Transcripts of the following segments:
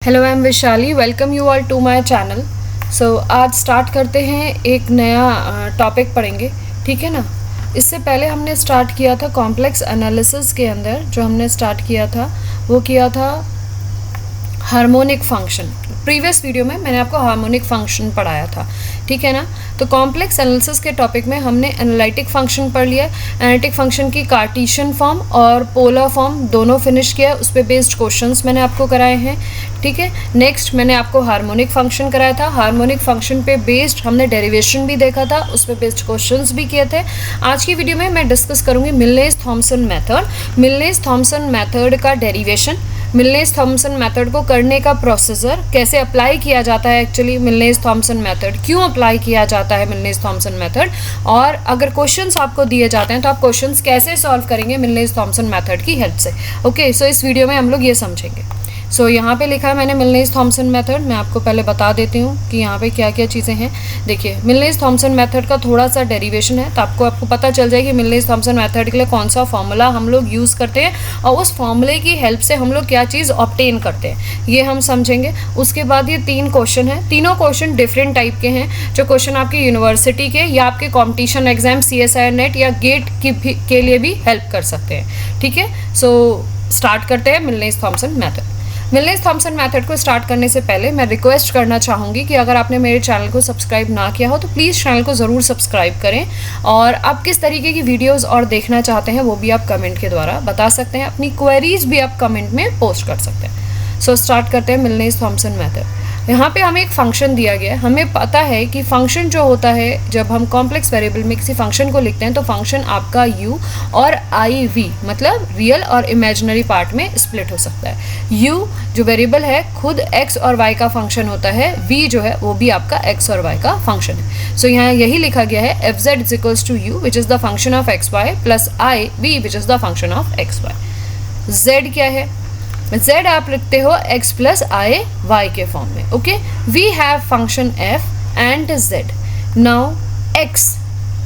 Hello I am Vishali, welcome you all to my channel. So आज start करते हैं, एक नया टॉपिक पढ़ेंगे, ठीक है ना। इससे पहले हमने स्टार्ट किया था कॉम्प्लेक्स एनालिसिस के अंदर, जो हमने स्टार्ट किया था वो किया था हार्मोनिक फंक्शन। प्रीवियस वीडियो में मैंने आपको हार्मोनिक फंक्शन पढ़ाया था, ठीक है ना। तो कॉम्प्लेक्स एनालिसिस के टॉपिक में हमने एनालिटिक फंक्शन पढ़ लिया। एनालिटिक फंक्शन की कार्टेशियन फॉर्म और पोलर फॉर्म दोनों फिनिश किया, उस पर बेस्ड क्वेश्चंस मैंने आपको कराए हैं, ठीक है। नेक्स्ट मैंने आपको हार्मोनिक फंक्शन कराया था। हार्मोनिक फंक्शन पे बेस्ड हमने डेरिवेशन भी देखा था, उस पर बेस्ड क्वेश्चंस भी किए थे। आज की वीडियो में मैं डिस्कस करूँगी मिलनेस थॉम्सन मेथड। मिलनेस थॉम्सन मेथड का डेरिवेशन, मिलनेस थॉम्सन मेथड को करने का प्रोसीजर, कैसे अप्लाई किया जाता है एक्चुअली मिलनेस थॉम्सन मेथड, क्यों अप्लाई किया जाता है मिलनेस थॉम्सन मेथड, और अगर क्वेश्चंस आपको दिए जाते हैं तो आप क्वेश्चंस कैसे सॉल्व करेंगे मिलनेस थॉम्सन मेथड की हेल्प से। ओके, सो इस वीडियो में हम लोग ये समझेंगे। सो यहाँ पे लिखा है मैंने मिलनेस थॉम्सन मेथड। मैं आपको पहले बता देती हूँ कि यहाँ पे क्या क्या चीज़ें हैं। देखिए, मिलनेस थॉम्सन मेथड का थोड़ा सा डेरिवेशन है, तो आपको पता चल जाएगी मिलनेस थॉम्सन मेथड के लिए कौन सा फॉर्मूला हम लोग यूज़ करते हैं और उस फॉर्मूले की हेल्प से हम लोग क्या चीज़ ऑब्टेन करते हैं, ये हम समझेंगे। उसके बाद ये 3 क्वेश्चन हैं, तीनों क्वेश्चन डिफरेंट टाइप के हैं। जो क्वेश्चन आपके यूनिवर्सिटी के या आपके कॉम्पिटिशन एग्जाम CSIR नेट या गेट के लिए भी हेल्प कर सकते हैं, ठीक है। सो स्टार्ट करते हैं मिलनेस थॉम्सन मेथड। मिलनेस थॉम्सन मेथड को स्टार्ट करने से पहले मैं रिक्वेस्ट करना चाहूँगी कि अगर आपने मेरे चैनल को सब्सक्राइब ना किया हो तो प्लीज़ चैनल को ज़रूर सब्सक्राइब करें, और आप किस तरीके की वीडियोस और देखना चाहते हैं वो भी आप कमेंट के द्वारा बता सकते हैं। अपनी क्वेरीज भी आप कमेंट में पोस्ट कर सकते हैं। सो स्टार्ट करते हैं मिलनेस थॉम्सन मेथड। यहाँ पे हमें एक फंक्शन दिया गया है। हमें पता है कि फंक्शन जो होता है, जब हम कॉम्प्लेक्स वेरिएबल में किसी फंक्शन को लिखते हैं तो फंक्शन आपका u और IV मतलब रियल और इमेजिनरी पार्ट में स्प्लिट हो सकता है। u जो वेरिएबल है खुद x और y का फंक्शन होता है, v जो है वो भी आपका x और y का फंक्शन है। सो यहाँ यही लिखा गया है fz is equals to u which is the function of xy plus iv which is the function of xy। z क्या है? z आप लिखते हो x प्लस i y के फॉर्म में। Okay, we have function f and z। Now x,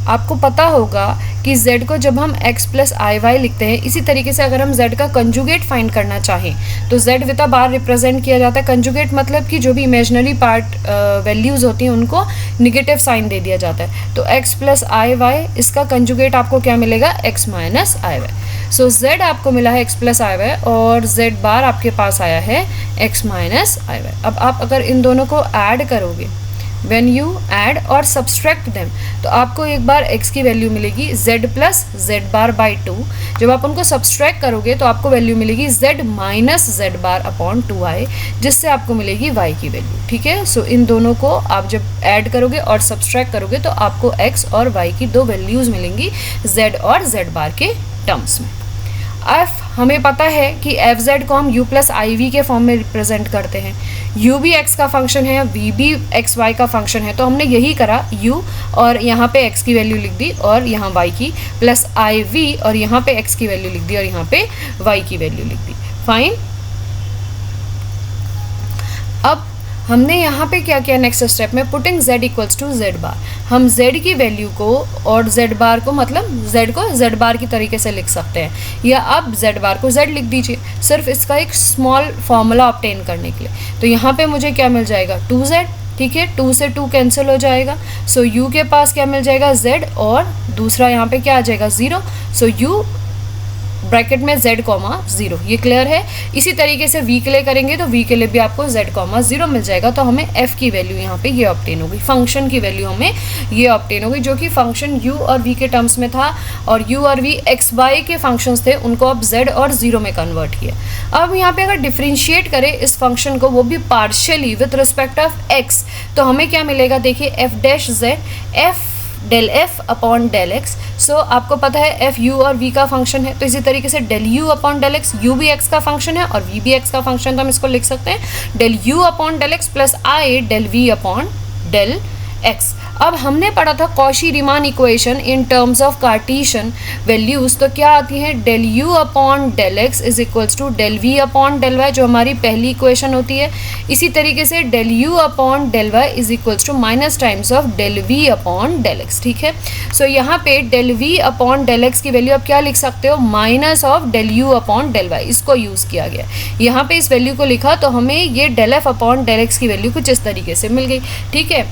आपको पता होगा कि z को जब हम x प्लस आई वाई लिखते हैं, इसी तरीके से अगर हम z का कंजुगेट फाइंड करना चाहें तो z with a bar represent किया जाता है। कंजुगेट मतलब कि जो भी इमेजिनरी पार्ट वैल्यूज़ होती हैं उनको निगेटिव साइन दे दिया जाता है। तो x प्लस आई वाई, इसका कंजुगेट आपको क्या मिलेगा? x माइनस आई वाई। सो z आपको मिला है x प्लस आई वाई और z बार आपके पास आया है x माइनस आई वाई। अब आप अगर इन दोनों को ऐड करोगे, when you add और subtract them, तो आपको एक बार x की वैल्यू मिलेगी z plus z bar by 2। जब आप उनको सब्सट्रैक्ट करोगे तो आपको वैल्यू मिलेगी z minus z bar upon 2i, जिससे आपको मिलेगी y की वैल्यू, ठीक है। सो इन दोनों को आप जब ऐड करोगे और सब्सट्रैक्ट करोगे तो आपको x और y की 2 वैल्यूज़ मिलेंगी z और z बार के टर्म्स में। f हमें पता है कि fz को हम u प्लस आई वी के फॉर्म में रिप्रेजेंट करते हैं। u भी x का फंक्शन है, v भी x y का फंक्शन है, तो हमने यही करा, u और यहाँ पे x की वैल्यू लिख दी और यहाँ y की, प्लस आई वी और यहाँ पे x की वैल्यू लिख दी और यहाँ पे y की वैल्यू लिख दी। फाइन। अब हमने यहाँ पे क्या किया नेक्स्ट स्टेप में, putting z equals to z bar. हम z की वैल्यू को और z बार को, मतलब z को z बार की तरीके से लिख सकते हैं, या आप z बार को z लिख दीजिए, सिर्फ इसका एक स्मॉल फॉर्मूला ऑब्टेन करने के लिए। तो यहाँ पे मुझे क्या मिल जाएगा? 2z, ठीक है। 2 से 2 कैंसिल हो जाएगा। सो u के पास क्या मिल जाएगा? z, और दूसरा यहाँ पे क्या आ जाएगा? 0। सो u ब्रैकेट में z कॉमा 0, ये क्लियर है। इसी तरीके से v के लिए करेंगे तो v के लिए भी आपको z कॉमा 0 मिल जाएगा। तो हमें f की वैल्यू यहाँ पे ये ऑब्टेन होगी, फंक्शन की वैल्यू हमें ये ऑब्टेन होगी, जो कि फंक्शन u और v के टर्म्स में था, और u और v x y के फंक्शंस थे, उनको अब z और 0 में कन्वर्ट किया। अब यहाँ पे अगर डिफ्रेंशिएट करें इस फंक्शन को, वो भी partially with respect of x, तो हमें क्या मिलेगा? देखिए, f dash z f del f upon del x। So आपको पता है f u और v का फंक्शन है, तो इसी तरीके से del u upon del x, u भी x का फंक्शन है और v भी x का फंक्शन है, तो हम इसको लिख सकते हैं del u upon del x plus i del v upon del x। अब हमने पढ़ा था Cauchy Riemann equation in terms of Cartesian values, तो क्या आती है del u upon del x is equals to del v upon del y, जो हमारी पहली इक्वेशन होती है। इसी तरीके से del u upon del y is equals to minus times of del v upon del x, ठीक है। सो यहाँ पे del v upon del x की वैल्यू आप क्या लिख सकते हो, minus of del u upon del y, इसको यूज़ किया गया। यहाँ पे इस वैल्यू को लिखा तो हमें ये del f upon del x की वैल्यू कुछ इस तरीके से मिल गई, ठीक है।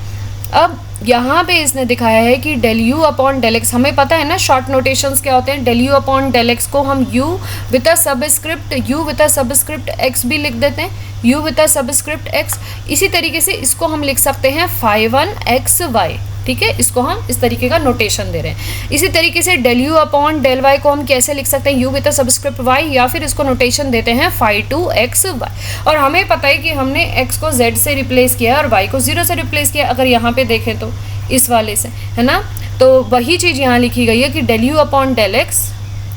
अब यहाँ पे इसने दिखाया है कि del u upon del x, हमें पता है ना शॉर्ट नोटेशंस क्या होते हैं। Del u upon del x को हम u with a subscript u with a subscript x भी लिख देते हैं, u with a subscript x. इसी तरीके से इसको हम लिख सकते हैं फाई 1 एक्स वाई, ठीक है। इसको हम इस तरीके का नोटेशन दे रहे हैं। इसी तरीके से del u upon del y को हम कैसे लिख सकते हैं, u with a subscript y, या फिर इसको नोटेशन देते हैं फाई 2 एक्स वाई। और हमें पता है कि हमने एक्स को जेड से रिप्लेस किया और वाई को 0 से रिप्लेस किया, अगर यहाँ पे देखें तो इस वाले से, है ना। तो वही चीज़ यहाँ लिखी गई है कि del u upon del x,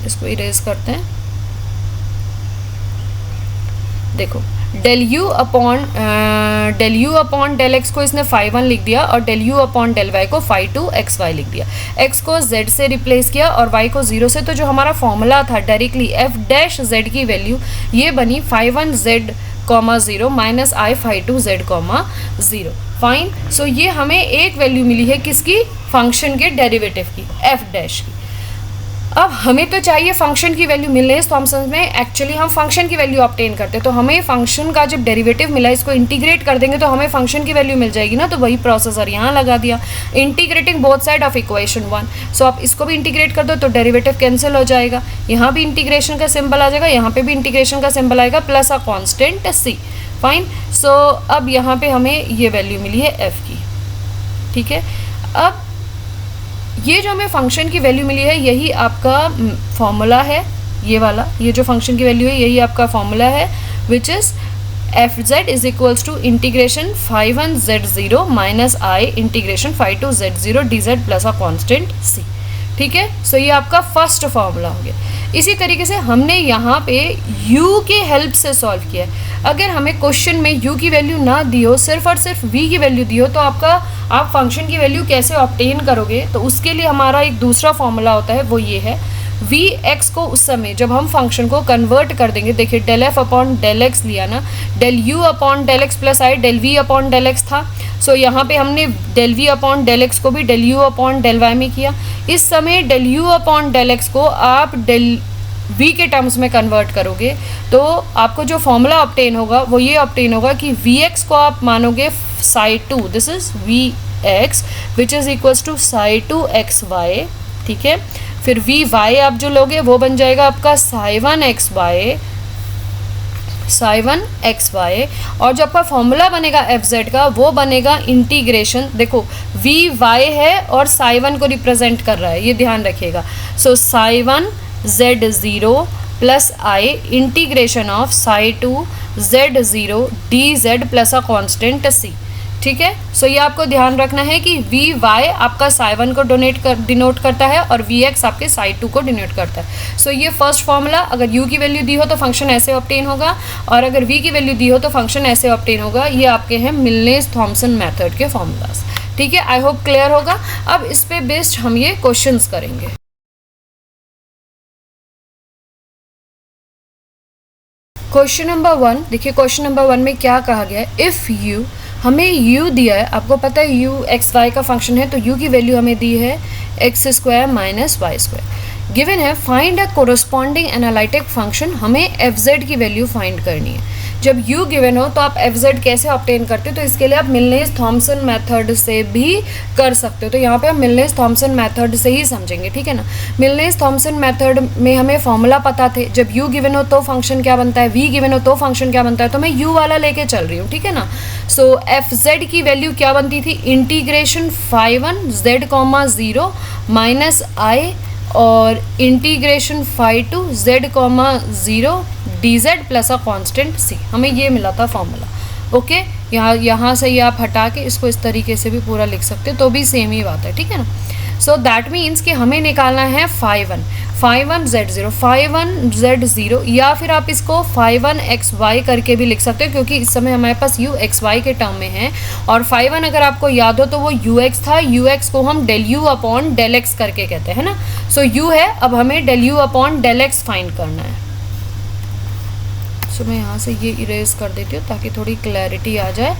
इसको इरेज करते हैं, देखो del u upon del x को इसने फाई 1 लिख दिया और del u upon del y को फाई 2 एक्स वाई लिख दिया। एक्स को जेड से रिप्लेस किया और वाई को 0 से, तो जो हमारा फॉर्मूला था डायरेक्टली एफ डैश जेड की वैल्यू ये बनी फाई 1 जेड कॉमा 0 माइनस आई फाई 2 जेड कॉमा 0। फाइन। सो ये हमें एक वैल्यू मिली है किसकी, फंक्शन के डेरिवेटिव की, एफ डैश की। अब हमें तो चाहिए फंक्शन की वैल्यू मिलने, थॉमसन में एक्चुअली हम फंक्शन की वैल्यू ऑब्टेन करते हैं। तो हमें फंक्शन का जब डेरिवेटिव मिला, इसको इंटीग्रेट कर देंगे तो हमें फंक्शन की वैल्यू मिल जाएगी ना। तो वही प्रोसेसर यहाँ लगा दिया, integrating both side of equation 1। सो आप इसको भी इंटीग्रेट कर दो तो डेरिवेटिव कैंसिल हो जाएगा, यहाँ भी इंटीग्रेशन का सिंबल आ जाएगा, यहाँ पे भी इंटीग्रेशन का सिंबल आएगा, plus a constant C. Fine. So अब यहाँ पे हमें ये वैल्यू मिली है एफ की, ठीक है। अब ये जो हमें फंक्शन की वैल्यू मिली है यही आपका फॉर्मूला है, ये वाला, ये जो फंक्शन की वैल्यू है यही आपका फॉर्मूला है, which is f z is equals to integration phi 1 z 0 minus i integration phi 2 z 0 d z plus a constant C, ठीक है। सो ये आपका फर्स्ट फॉर्मूला हो गया। इसी तरीके से हमने यहाँ पे u के हेल्प से सॉल्व किया है। अगर हमें क्वेश्चन में u की वैल्यू ना दी हो, सिर्फ और सिर्फ v की वैल्यू दी हो, तो आप फंक्शन की वैल्यू कैसे ऑब्टेन करोगे, तो उसके लिए हमारा एक दूसरा फॉर्मूला होता है, वो ये है वी एक्स को उस समय जब हम फंक्शन को कन्वर्ट कर देंगे, देखिए del f upon del x लिया ना, del u upon del x plus i del v upon del x था। सो यहाँ पे हमने del v upon del x को भी del u upon del y में किया। इस समय del u upon del x को आप डेल वी के टर्म्स में कन्वर्ट करोगे तो आपको जो फॉर्मूला ऑब्टेन होगा वो ये ऑब्टेन होगा कि वी एक्स को आप मानोगे psi 2, this is v x which is equals to psi 2 x y, ठीक है। फिर वी वाई आप जो लोगे वो बन जाएगा आपका psi 1 x y, psi 1 x y, और जो आपका फॉर्मूला बनेगा एफ जेड का वो बनेगा इंटीग्रेशन, देखो वी वाई है और साई 1 को रिप्रेजेंट कर रहा है, ये ध्यान रखिएगा। So psi 1 z 0 plus i integration of psi 2 z 0 d z plus a constant C, ठीक है। सो ये आपको ध्यान रखना है कि वी वाई आपका साई 1 को डिनोट करता है और वी एक्स आपके साई 2 को डिनोट करता है। सो ये फर्स्ट फॉर्मूला, अगर यू की वैल्यू दी हो तो फंक्शन ऐसे ऑब्टेन होगा, और अगर वी की वैल्यू दी हो तो फंक्शन ऐसे ऑब्टेन होगा। ये आपके हैं मिलनेस-थॉमसन मेथड के फॉर्मूलाज, ठीक है। आई होप क्लियर होगा। अब इस पे बेस्ड हम ये क्वेश्चंस करेंगे। क्वेश्चन नंबर 1, देखिए क्वेश्चन नंबर 1 में क्या कहा गया है, इफ़ यू, हमें u दिया है, आपको पता है u एक्स वाई का फंक्शन है, तो u की वैल्यू हमें दी है x square minus y square. Given है find a corresponding analytic function, हमें एफ जेड की वैल्यू फाइंड करनी है। जब u गिवन हो तो आप एफ जेड कैसे ऑब्टेन करते हो, तो इसके लिए आप मिलनेस-थॉमसन मेथड से भी कर सकते हो। तो यहाँ पे हम मिलनेस-थॉमसन मेथड से ही समझेंगे, ठीक है ना। मिलनेस-थॉमसन मेथड में हमें फॉर्मूला पता थे, जब u गिवन हो तो फंक्शन क्या बनता है, v गिवन हो तो फंक्शन क्या बनता है, तो मैं u वाला लेके चल रही हूँ, ठीक है ना। सो एफ जेड की वैल्यू क्या बनती थी, integration phi 1 z comma 0 minus i और integration phi 2 z comma 0 d z plus a constant C, हमें ये मिला था फॉर्मूला। ओके, यहाँ से ये आप हटा के इसको इस तरीके से भी पूरा लिख सकते हो तो भी सेम ही बात है, ठीक है ना। सो दैट मीन्स कि हमें निकालना है फाई वन जेड ज़ीरो, या फिर आप इसको फाई वन एक्स वाई करके भी लिख सकते हो, क्योंकि इस समय हमारे पास यू एक्स वाई के टर्म में है। और फाई वन अगर आपको याद हो तो वो यू एक्स था, यू एक्स को हम del u upon del x करके कहते हैं ना। सो यू है, अब हमें del u upon del x find करना है। सो मैं यहाँ से ये इरेज कर देती हूँ ताकि थोड़ी क्लैरिटी आ जाए।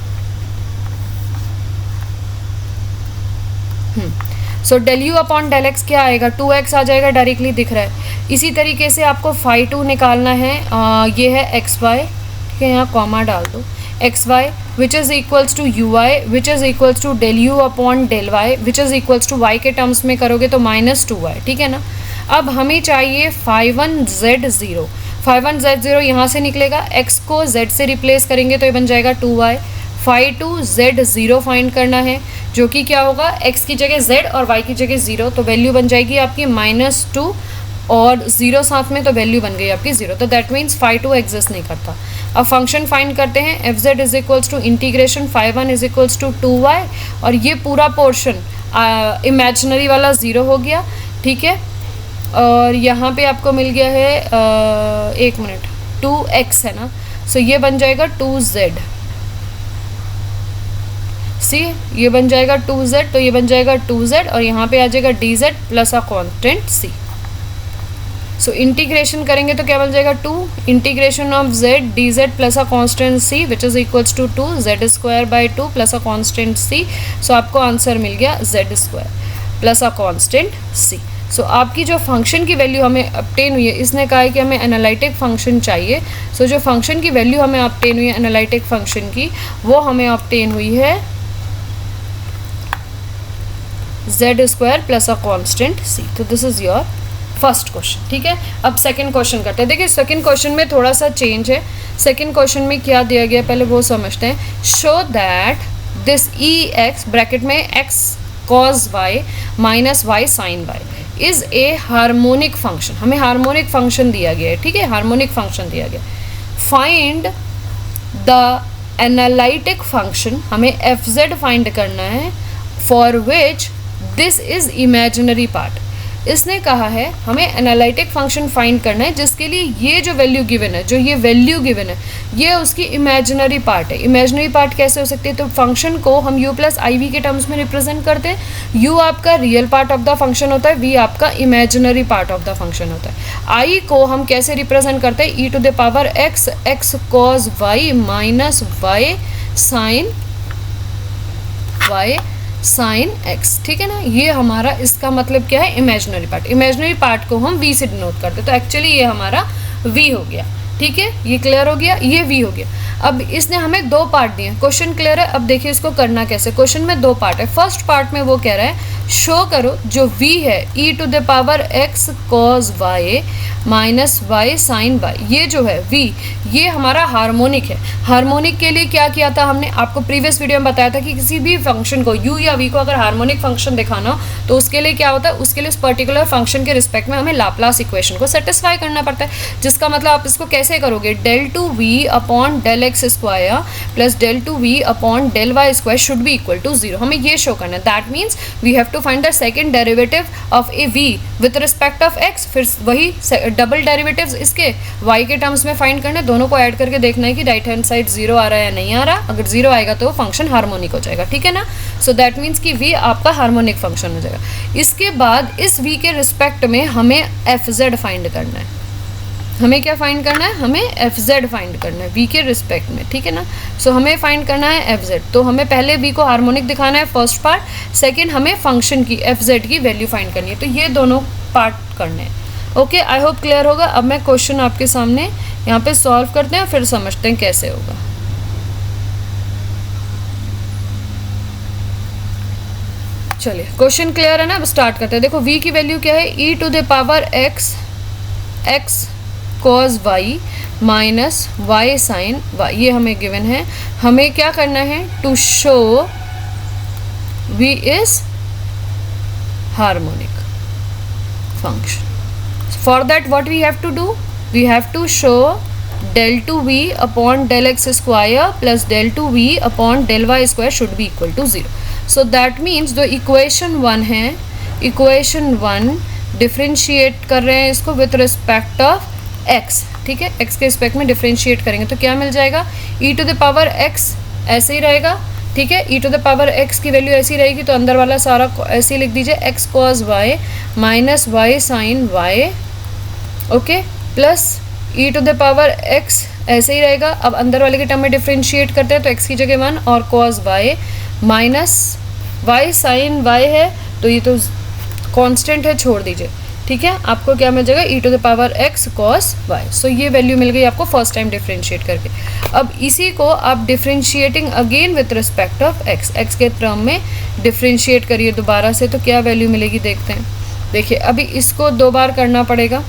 So del u upon del x क्या आएगा, 2x आ जाएगा, डायरेक्टली दिख रहा है। इसी तरीके से आपको फाई टू निकालना है, ये है एक्स वाई, ठीक है, यहाँ कॉमा डाल दो, x y which is equals to u y which is equals to del u upon del y which is equals to y के टर्म्स में करोगे तो -2y, ठीक है ना। अब हमें चाहिए phi one z zero, phi one z zero यहाँ से निकलेगा, x को z से रिप्लेस करेंगे तो ये बन जाएगा 2y। Phi two z zero find करना है, जो कि क्या होगा, x की जगह z और y की जगह 0, तो वैल्यू बन जाएगी आपकी -2 और 0 साथ में, तो वैल्यू बन गई आपकी 0। तो that means phi two exist नहीं करता। अब फंक्शन फाइंड करते हैं, f z is equals to integration phi one is equals to 2y, और ये पूरा पोर्शन इमेजिनरी वाला 0 हो गया, ठीक है। और यहाँ पे आपको मिल गया है 1 मिनट 2x है ना, सो ये बन जाएगा 2z, सी ये बन जाएगा 2z, तो ये बन जाएगा 2z और यहाँ पे आ जाएगा dz plus a constant c। सो इंटीग्रेशन करेंगे तो क्या बन जाएगा 2 integration of z dz plus a constant c which is equals to 2 z² plus a constant c। So आपको आंसर मिल गया z² plus a constant c। So आपकी जो फंक्शन की वैल्यू हमें ऑब्टेन हुई है, इसने कहा है कि हमें एनालिटिक फंक्शन चाहिए। सो जो फंक्शन की वैल्यू हमें ऑब्टेन हुई है एनालिटिक फंक्शन की, वो हमें ऑब्टेन हुई है z² plus a constant c। तो this is your first question, ठीक है। अब सेकंड क्वेश्चन करते हैं। देखिए सेकंड क्वेश्चन में थोड़ा सा चेंज है। सेकंड क्वेश्चन में क्या दिया गया पहले वो समझते हैं। Show that this E x bracket में x cos y minus y sin y is a harmonic function. हमें हार्मोनिक फंक्शन दिया गया है, ठीक है, हार्मोनिक फंक्शन दिया गया। फाइंड द एनालिटिक फंक्शन, हमें एफ जेड फाइंड करना है, for which this is imaginary part. इसने कहा है हमें एनालिटिक फंक्शन फाइंड करना है जिसके लिए ये जो वैल्यू गिवन है, जो ये वैल्यू गिवन है, ये उसकी इमेजिनरी पार्ट है। इमेजिनरी पार्ट कैसे हो सकती है, तो फंक्शन को हम u प्लस आई वी के टर्म्स में रिप्रेजेंट करते हैं। u आपका real part of the function होता है, v आपका imaginary part of the function होता है। i को हम कैसे रिप्रेजेंट करते हैं, e to the power x, x cos y minus y sin y sine x, ठीक है ना। ये हमारा इसका मतलब क्या है, इमेजिनरी पार्ट। इमेजिनरी पार्ट को हम v से डिनोट करते हैं, तो एक्चुअली ये हमारा v हो गया, ठीक है, ये क्लियर हो गया, ये v हो गया। अब इसने हमें दो पार्ट दिए, क्वेश्चन क्लियर है। अब देखिए इसको करना कैसे। क्वेश्चन में दो पार्ट है। फर्स्ट पार्ट में वो कह रहा है शो करो जो v है e to the power x cos y minus y sin y, ये जो है v, ये हमारा हार्मोनिक है। हार्मोनिक के लिए क्या किया था हमने, आपको प्रीवियस वीडियो में बताया था कि किसी भी फंक्शन को u या v को अगर हार्मोनिक फंक्शन दिखाना हो तो उसके लिए क्या होता है, उसके लिए उस पर्टिकुलर फंक्शन के रिस्पेक्ट में हमें लाप्लास इक्वेशन को सेटिस्फाई करना पड़ता है। जिसका मतलब आप इसको कैसे करोगे, del two v upon del x square plus del two v upon del y square should be equal to 0। हमें ये शो करना है। That means we have to find the second derivative of a v with respect of x। फिर वही double derivatives इसके y के terms में find करने, दोनों को ऐड करके देखना है कि राइट हैंड साइड 0 आ रहा है या नहीं आ रहा। अगर 0 आएगा तो फंक्शन हार्मोनिक हो जाएगा, ठीक है ना। सो दैट मीन्स कि v आपका हार्मोनिक फंक्शन हो जाएगा। इसके बाद इस v के रिस्पेक्ट में हमें एफ जेड फाइंड करना है। हमें क्या फाइंड करना है, हमें एफ जेड फाइंड करना है v के रिस्पेक्ट में, ठीक है ना। सो हमें फाइंड करना है एफ जेड। तो हमें पहले v को हार्मोनिक दिखाना है, फर्स्ट पार्ट। सेकंड हमें फंक्शन की एफ जेड की वैल्यू फाइंड करनी है। तो ये दोनों पार्ट करने हैं। ओके, आई होप क्लियर होगा। अब मैं क्वेश्चन आपके सामने यहाँ पे सॉल्व करते हैं, फिर समझते हैं कैसे होगा। चलिए क्वेश्चन क्लियर है ना, अब स्टार्ट करते हैं। देखो v की वैल्यू क्या है, e to the power x cos y minus y sin y, ये हमें गिवन है। हमें क्या करना है, to show v is harmonic function. For that what we have to do, we have to show del to v upon del x square plus del to v upon del y square should be equal to 0. So that means जो equation 1 है equation 1 differentiate कर रहे हैं इसको with respect of x, ठीक है, x के respect में डिफरेंशिएट करेंगे तो क्या मिल जाएगा, e to the power x ऐसे ही रहेगा, ठीक है, ई टू द पावर एक्स की वैल्यू ऐसी रहेगी तो अंदर वाला सारा ऐसे ही लिख दीजिए, x cos y minus y sign y, okay, plus e to the power x ऐसे ही रहेगा। अब अंदर वाले के टर्म में डिफरेंशिएट करते हैं तो एक्स की जगह 1 और cos y minus y sign y है तो ये तो कांस्टेंट है, छोड़ दीजिए, ठीक है, आपको क्या मिल जाएगा, e to the power x cos y. So ये वैल्यू मिल गई आपको फर्स्ट टाइम डिफरेंशिएट करके। अब इसी को आप differentiating again with respect of x, x के टर्म में डिफरेंशिएट करिए दोबारा से तो क्या वैल्यू मिलेगी देखते हैं। देखिए अभी इसको 2 बार करना पड़ेगा,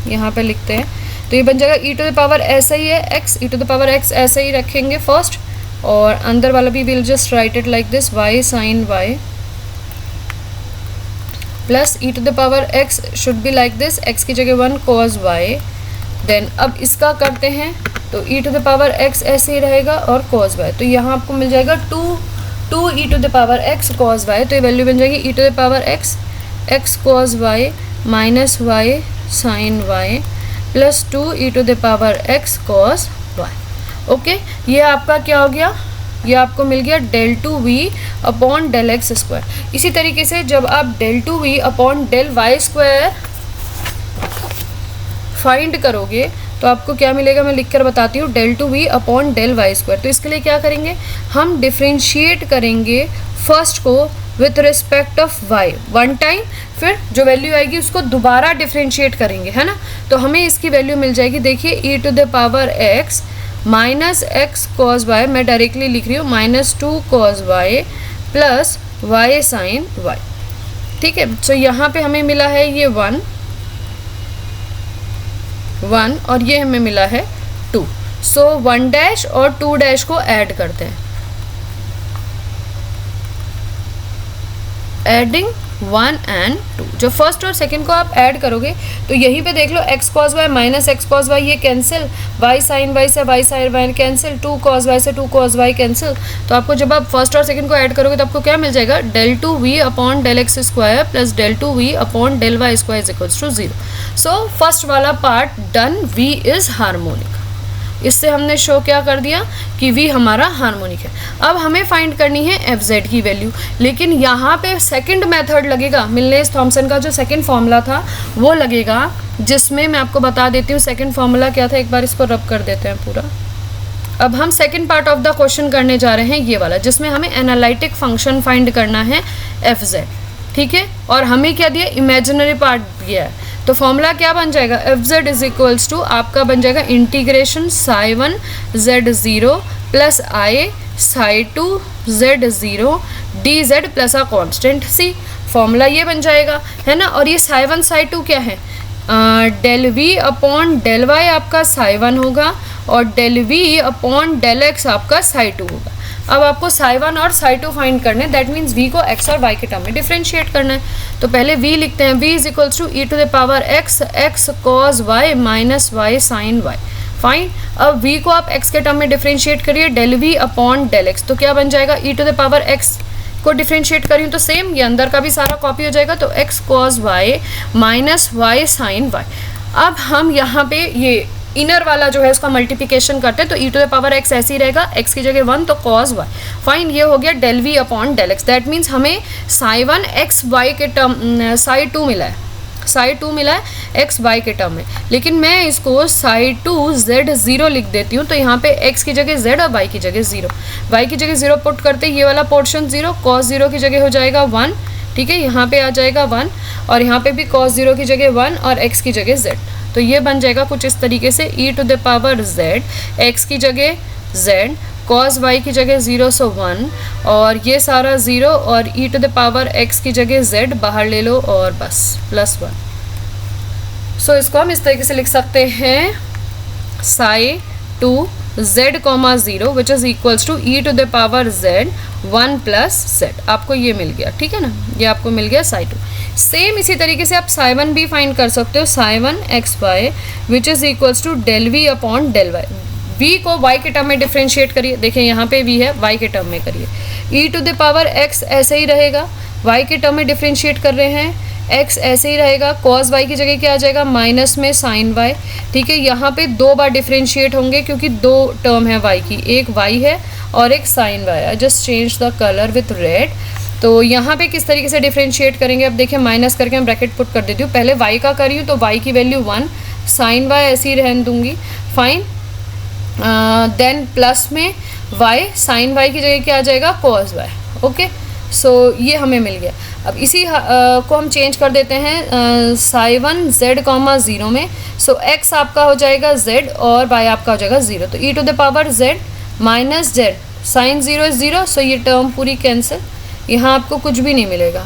यहाँ पे लिखते हैं तो ये बन जाएगा ई टू द पावर ऐसा ही है x, e to the power x ऐसे ही रखेंगे फर्स्ट और अंदर वाला भी will just write it like this, y sign y plus e to the power x should be like this, x की जगह 1 कॉस वाई। देन अब इसका करते हैं तो ई टू द पावर एक्स ऐसे ही रहेगा और कॉस वाई, तो यहाँ आपको मिल जाएगा 2 e to the power x cos y, तो ये वैल्यू बन जाएगी e to the power x x cos y minus y sign y plus 2 e to the power x cos y. Okay, ये आपका क्या हो गया, ये आपको मिल गया del 2v upon del x square. इसी तरीके से जब आप del 2v upon del y square find करोगे तो आपको क्या मिलेगा, मैं लिख कर बताती हूँ, del 2v upon del y square. तो इसके लिए क्या करेंगे, हम डिफ्रेंशिएट करेंगे फर्स्ट को with respect of y 1 time, फिर जो वैल्यू आएगी उसको दोबारा डिफ्रेंशिएट करेंगे, है ना, तो हमें इसकी वैल्यू मिल जाएगी, देखिए e to the power x minus x cos y, मैं डायरेक्टली लिख रही हूँ minus 2 cos y plus y sign y, ठीक है। सो यहाँ पे हमें मिला है ये 1 और ये हमें मिला है 2। सो 1 डैश और 2 डैश को ऐड करते हैं, एडिंग 1 and 2, जो फर्स्ट और सेकंड को आप ऐड करोगे तो यहीं पे देख लो x cos y minus x cos y ये कैंसिल, वाई साइन वाई से y sign y cancel, 2 cos y से 2 कॉस वाई कैंसिल। तो आपको जब आप फर्स्ट और सेकंड को ऐड करोगे तो आपको क्या मिल जाएगा, del 2v upon del x square plus del 2v upon del y square is equals to 0। So first वाला part done, v is harmonic. इससे हमने शो क्या कर दिया कि v हमारा हार्मोनिक है। अब हमें फाइंड करनी है fz की वैल्यू, लेकिन यहाँ पे सेकंड मेथड लगेगा, मिलनेस थॉमसन का जो सेकंड फॉर्मूला था वो लगेगा, जिसमें मैं आपको बता देती हूँ सेकंड फॉर्मूला क्या था, एक बार इसको रब कर देते हैं पूरा। अब हम second part of the question करने जा रहे हैं ये वाला, जिसमें हमें एनालिटिक फंक्शन फाइंड करना है fz, ठीक है, और हमें क्या दिया, इमेजिनरी पार्ट दिया है। तो फॉर्मूला क्या बन जाएगा, fz इज इक्वल्स टू आपका बन जाएगा इंटीग्रेशन साई 1 z0 प्लस आई साई 2 z0 dz प्लस आ कॉन्स्टेंट c। फॉर्मूला ये बन जाएगा, है ना, और ये साई 1 साई 2 क्या है, del v upon del y आपका साई 1 होगा और del v upon del x आपका साई 2 होगा। अब आपको साई 1 और साई 2 फाइंड करना है, दैट मीन्स v को x और y के टर्म में डिफरेंशिएट करना है। तो पहले v लिखते हैं, v is equals to e to the power x x cos y minus y sine y। Fine, अब v को आप x के टर्म में डिफरेंशिएट करिए, del v upon del x, तो क्या बन जाएगा, e to the power x को डिफरेंशिएट करी तो सेम ये अंदर का भी सारा कॉपी हो जाएगा, तो x cos y minus y sine y। अब हम यहाँ पे ये इनर वाला जो है उसका मल्टीप्लिकेशन करते हैं, तो ई टू द पावर x ऐसे ही रहेगा, x की जगह 1 तो cos y। फाइन, ये हो गया del v upon del x, that means हमें साई 1 x y के टर्म साई 2 मिला है, साई 2 मिला है x y के टर्म में, लेकिन मैं इसको साई 2 z0 लिख देती हूँ, तो यहाँ पे x की जगह z और y की जगह 0, y की जगह 0 पुट करते ये वाला पोर्शन 0, cos 0 की जगह हो जाएगा 1, ठीक है, यहाँ पे आ जाएगा 1 और यहाँ पे भी cos 0 की जगह 1 और x की जगह z। तो ये बन जाएगा कुछ इस तरीके से, e to the power z, x की जगह z, cos y की जगह 0 सो 1 और ये सारा 0 और ई टू द पावर x की जगह z बाहर ले लो और बस प्लस 1। सो इसको हम इस तरीके से लिख सकते हैं, psi 2 z comma 0 which is equals to e to the power z 1 plus z। आपको ये मिल गया, ठीक है ना, ये आपको मिल गया साई 2। सेम इसी तरीके से आप साई 1 भी फाइंड कर सकते हो, psi 1 x y which is equals to del v upon del y। v को y के टर्म में डिफरेंशिएट करिए, देखिए यहाँ पे v है, y के टर्म में करिए, ई टू द पावर x ऐसे ही रहेगा, y के टर्म में डिफ्रेंशिएट कर रहे हैं, x ऐसे ही रहेगा, cos y की जगह क्या आ जाएगा माइनस में sin y, ठीक है। यहाँ पे 2 बार डिफ्रेंशिएट होंगे क्योंकि 2 टर्म है y की, एक y है और एक sin y। I just change the colour with red. तो यहाँ पे किस तरीके से डिफ्रेंशिएट करेंगे, अब देखिए माइनस करके मैं ब्रैकेट पुट कर देती हूँ। पहले y का कर रही हूँ तो y की वैल्यू 1, sin y ऐसे ही रहने दूंगी, फाइन। देन प्लस में y, sin y की जगह क्या आ जाएगा cos y, ओके। सो ये हमें मिल गया। अब इसी को हम चेंज कर देते हैं साई1 z, 0 में। सो x आपका हो जाएगा z और y आपका हो जाएगा 0। तो e to the power z minus z, sine 0 is 0, so ये टर्म पूरी कैंसिल, यहाँ आपको कुछ भी नहीं मिलेगा,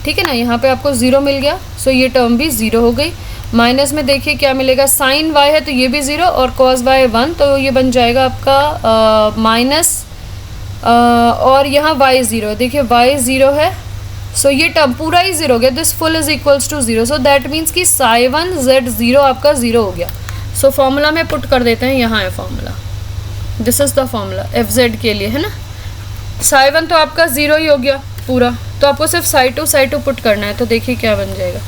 ठीक है ना। यहाँ पे आपको 0 मिल गया, सो ये टर्म भी 0 हो गई। माइनस में देखिए क्या मिलेगा, साइन y है तो ये भी 0 और cos y 1, तो ये बन जाएगा आपका माइनस और यहाँ y 0, देखिए y 0 है, सो ये टर्म पूरा ही 0 हो गया। This full is equals to 0, so that means कि साई1 z 0 आपका 0 हो गया। सो फॉर्मूला में पुट कर देते हैं, यहाँ है formula, this is the formula F Z के लिए, है ना। साई1 तो आपका 0 ही हो गया पूरा, तो आपको सिर्फ साई2 पुट करना है। तो देखिए क्या बन जाएगा,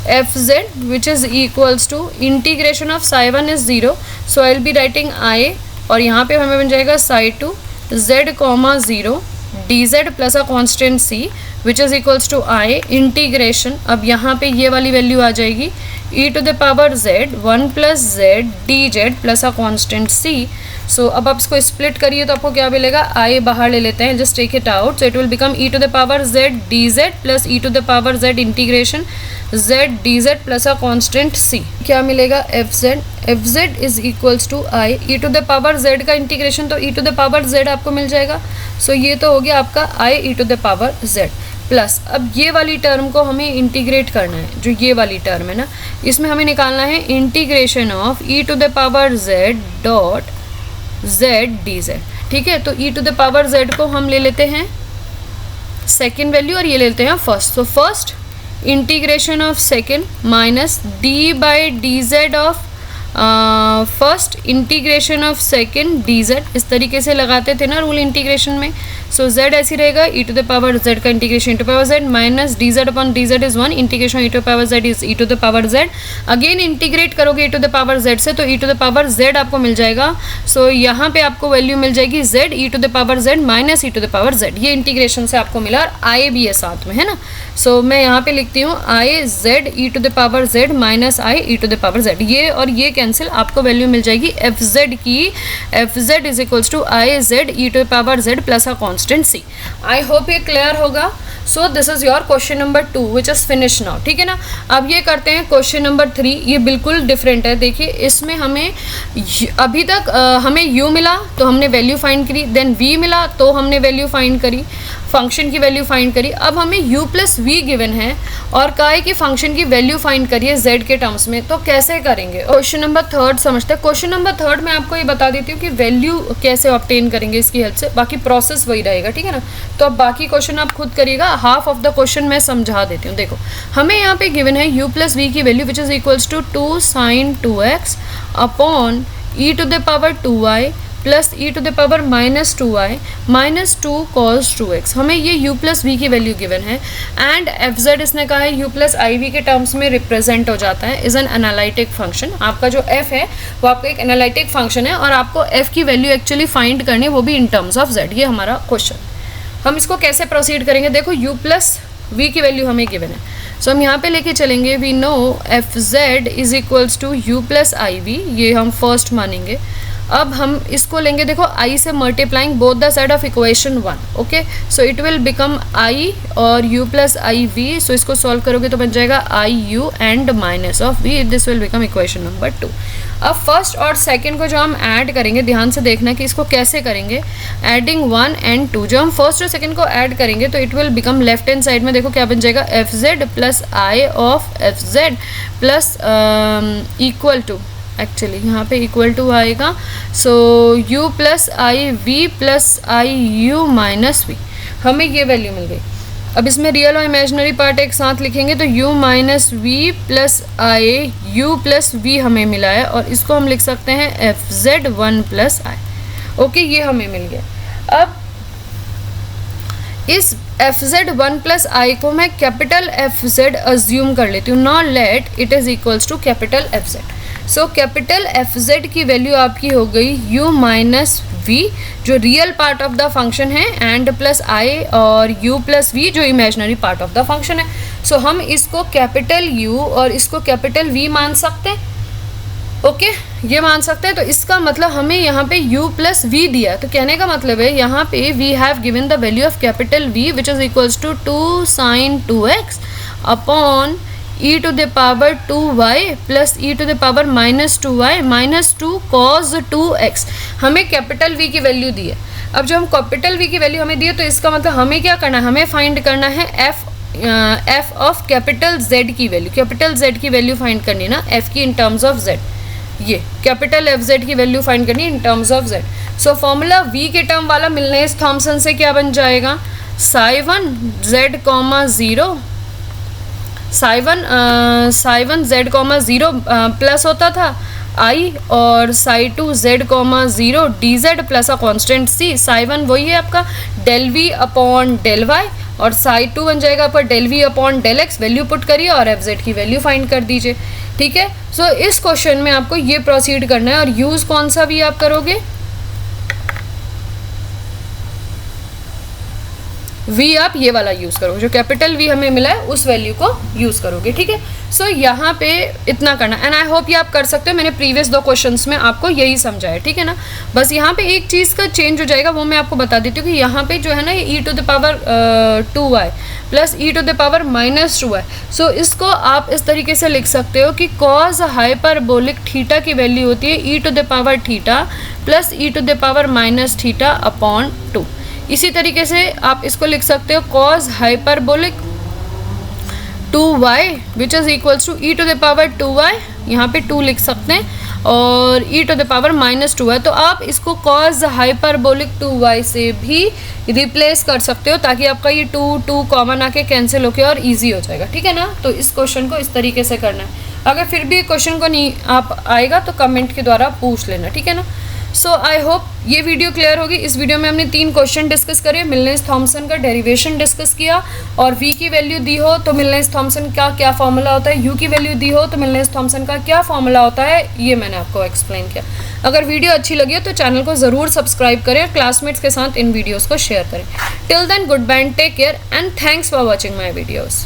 f z which is equals to integration of psi one is 0, so I will be writing i, और यहाँ पे हमें बन जाएगा psi two z, 0 dz plus a constant c which is equals to i integration. अब यहाँ पे ये वाली वैल्यू आ जाएगी e to the power z 1 plus z dz plus a constant c। So अब आप इसको स्प्लिट करिए तो आपको क्या मिलेगा, आई बाहर ले लेते हैं, just take it out, so it will become e to the power z dz plus e to the power z इंटीग्रेशन z dz plus a constant c। क्या मिलेगा, f z is equals to i, e to the power z का integration, तो e to the power z आपको मिल जाएगा। सो ये तो हो गया आपका i e to the power z plus, अब ये वाली टर्म को हमें इंटीग्रेट करना है, जो ये वाली टर्म है ना, इसमें हमें निकालना है integration of e to the power z dot z dz, ठीक है। तो e to the power z को हम ले लेते हैं सेकेंड वैल्यू और ये ले लेते हैं फर्स्ट। तो first integration of second minus D by D Z of first integration of second D Z, इस तरीके से लगाते थे ना रूल इंटीग्रेशन में। सो z ऐसी रहेगा, e to the power z का integration e to power z minus d z upon d z is 1, integration e to power z is e to the power z। Again integrate करोगे e to the power z से, तो e to the power z आपको मिल जाएगा। सो यहाँ पे आपको value मिल जाएगी z e to the power z minus e to the power z, ये इंटीग्रेशन से आपको मिला, और आई भी है साथ में, है ना। सो मैं यहाँ पे लिखती हूँ i z e to the power z minus i e to the power z, ये और ये कैंसिल, आपको वैल्यू मिल जाएगी एफ जेड की, f z is equals to i z e to power z plus a constant c. I hope ये clear होगा। So this is your question number 2 which is finish now, ठीक है ना। अब ये करते हैं क्वेश्चन नंबर 3, ये बिल्कुल डिफरेंट है। देखिए इसमें हमें अभी तक हमें u मिला तो हमने वैल्यू फाइंड करी, देन v मिला तो हमने वैल्यू फाइंड करी, फंक्शन की वैल्यू फाइंड करी। अब हमें u प्लस वी गिवन है और कहा है कि फंक्शन की वैल्यू फाइंड करिए z के टर्म्स में, तो कैसे करेंगे। क्वेश्चन नंबर 3 समझते हैं। क्वेश्चन नंबर 3 मैं आपको ये बता देती हूँ कि वैल्यू कैसे ऑब्टेन करेंगे इसकी हेल्प से, बाकी प्रोसेस वही रहेगा, ठीक है ना। तो अब बाकी क्वेश्चन आप खुद करिएगा, हाफ ऑफ द क्वेश्चन मैं समझा देती हूँ। देखो हमें यहाँ पे गिवन है u प्लस वी की value which is equals to 2 sin 2x upon e to the power 2y plus e to the power minus 2y minus 2 cos 2x। हमें ये u प्लस वी की वैल्यू गिवन है, and f z इसने कहा है u plus i v के terms में represent हो जाता है, इज एन एनालिटिक फंक्शन। आपका जो f है वो आपका एक एनालिटिक फंक्शन है, और आपको f की वैल्यू एक्चुअली फाइंड करनी है, वो भी इन टर्म्स ऑफ z। ये हमारा क्वेश्चन। हम इसको कैसे प्रोसीड करेंगे, देखो u प्लस वी की वैल्यू हमें गिवन है, सो हम यहाँ पे लेके चलेंगे, we know f z is equals to u plus i v, ये हम फर्स्ट मानेंगे। अब हम इसको लेंगे, देखो i से multiplying both the side of equation 1, okay. So it will become i और u प्लस आई वी, सो इसको सॉल्व करोगे तो बन जाएगा i u and minus of v, this will become equation number 2। अब फर्स्ट और सेकंड को जो हम ऐड करेंगे, ध्यान से देखना कि इसको कैसे करेंगे, एडिंग 1 एंड 2। जब हम फर्स्ट और सेकंड को ऐड करेंगे तो it will become left hand side में देखो क्या बन जाएगा, f z plus i of f z plus equal to, actually यहाँ पे इक्वल टू आएगा, so u plus i v plus i u minus v, हमें ये वैल्यू मिल गई। अब इसमें रियल और इमेजिनरी पार्ट एक साथ लिखेंगे, तो u minus v plus i u plus v हमें मिला है, और इसको हम लिख सकते हैं f z 1 plus i, okay, ये हमें मिल गया। अब इस f z one plus i को मैं कैपिटल एफ जेड अज्यूम कर लेती हूँ, not let it is equals to capital f z. So capital f z की वैल्यू आपकी हो गई u माइनस वी जो real part of the function है, एंड प्लस आई और u प्लस वी जो imaginary part of the function है। सो हम इसको कैपिटल u और इसको कैपिटल v मान सकते हैं। ओके ये मान सकते हैं। तो इसका मतलब हमें यहाँ पे u प्लस वी दिया, तो कहने का मतलब है यहाँ पे we have given the value of capital v which is equals to 2 sin 2x upon e to the power 2y plus e to the power minus 2y minus 2 cos 2x। हमें capital v की value दी है। अब जब हम capital v की value हमें दी है, तो इसका मतलब हमें क्या करना है, हमें फाइंड करना है f ऑफ कैपिटल z की वैल्यू। कैपिटल z की वैल्यू फाइंड करनी है ना, f की इन टर्म्स ऑफ z। ये कैपिटल एफ जेड की वैल्यू फाइंड करनी है इन terms of Z. So formula v के टर्म वाला मिलनेस थॉमसन से क्या बन जाएगा, psi one Z comma zero, psi one Z comma zero plus होता था i और psi to Z comma zero D z plus a constant c। Psi one वही है आपका del v upon del y और साई टू बन जाएगा आपका del v upon del x। Value put करिए और एफ जेड की वैल्यू फाइंड कर दीजिए। ठीक है। सो इस क्वेश्चन में आपको ये प्रोसीड करना है और यूज़ कौन सा भी आप करोगे, v आप ये वाला यूज़ करोगे, जो कैपिटल v हमें मिला है उस वैल्यू को यूज़ करोगे। ठीक है। सो यहाँ पे इतना करना, एंड आई होप ये आप कर सकते हो। मैंने प्रीवियस 2 क्वेश्चंस में आपको यही समझाया। ठीक है ना। बस यहाँ पे एक चीज़ का चेंज हो जाएगा, वो मैं आपको बता देती हूँ कि यहाँ पे जो है ना e to the power 2y plus e to the power minus 2y। सो इसको आप इस तरीके से लिख सकते हो कि कॉज हाइपरबोलिक थीटा की वैल्यू होती है e to the power theta plus e to the power minus theta upon 2। इसी तरीके से आप इसको लिख सकते हो cos hyperbolic 2y which is equals to e to the power 2y, यहाँ पे 2 लिख सकते हैं, और e to the power minus 2y। तो आप इसको कॉज हाइपरबोलिक 2y से भी रिप्लेस कर सकते हो, ताकि आपका ये 2 कॉमन आके कैंसिल होके और इजी हो जाएगा। ठीक है ना। तो इस क्वेश्चन को इस तरीके से करना है। अगर फिर भी क्वेश्चन को नहीं आप आएगा तो कमेंट के द्वारा पूछ लेना। ठीक है ना। सो आई होप ये वीडियो क्लियर होगी। इस वीडियो में हमने 3 क्वेश्चन डिस्कस करे, मिलनेस थॉमसन का डेरिवेशन डिस्कस किया, और v की वैल्यू दी हो तो मिलनेस थॉमसन का क्या फॉर्मूला होता है, u की वैल्यू दी हो तो मिलनेस थॉमसन का क्या फॉर्मूला होता है, ये मैंने आपको एक्सप्लेन किया। अगर वीडियो अच्छी लगी हो तो चैनल को ज़रूर सब्सक्राइब करें और क्लासमेट्स के साथ इन वीडियोज़ को शेयर करें। Till then good bye and take care and thanks for watching my videos.